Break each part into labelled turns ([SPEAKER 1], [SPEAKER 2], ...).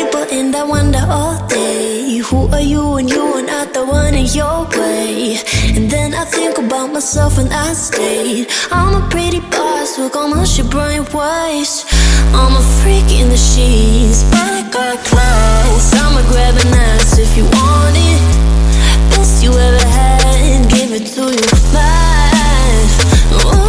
[SPEAKER 1] people and I wonder all day, who are you when you are not the one in your way? And then I think about myself and I state, I'm a pretty boss with all my shit bright waves. I'm a freak in the sheets, but I got class. I'ma grab an ass if you want it. Best you ever had, give it to you fast. Ooh.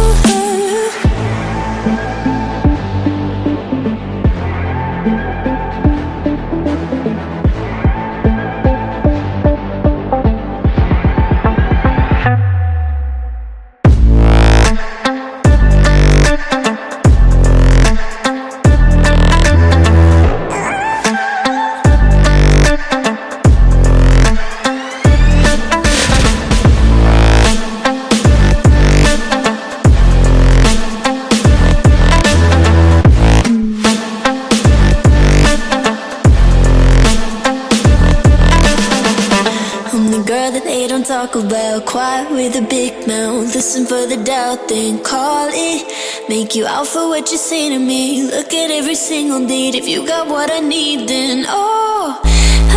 [SPEAKER 1] Talk about, quiet with a big mouth. Listen for the doubt, then call it. Make you out for what you say to me. Look at every single date. If you got what I need, then oh,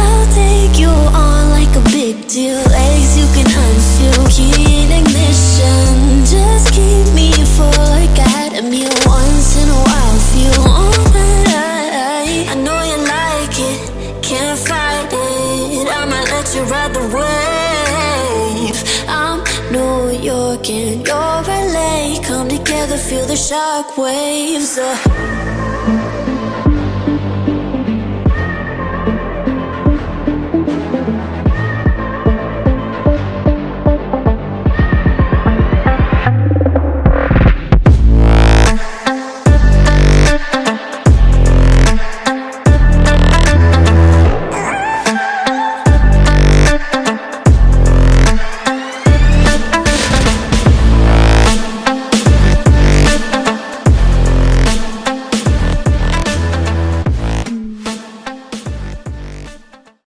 [SPEAKER 1] I'll take you on like a big deal. Legs you can unseal, key in ignition. Just keep me full like I had a meal once in a while. Feel alright. I know you like it, can't fight it. I'ma let you ride the wave. I'm New York and you're LA. Come together, feel the shock waves.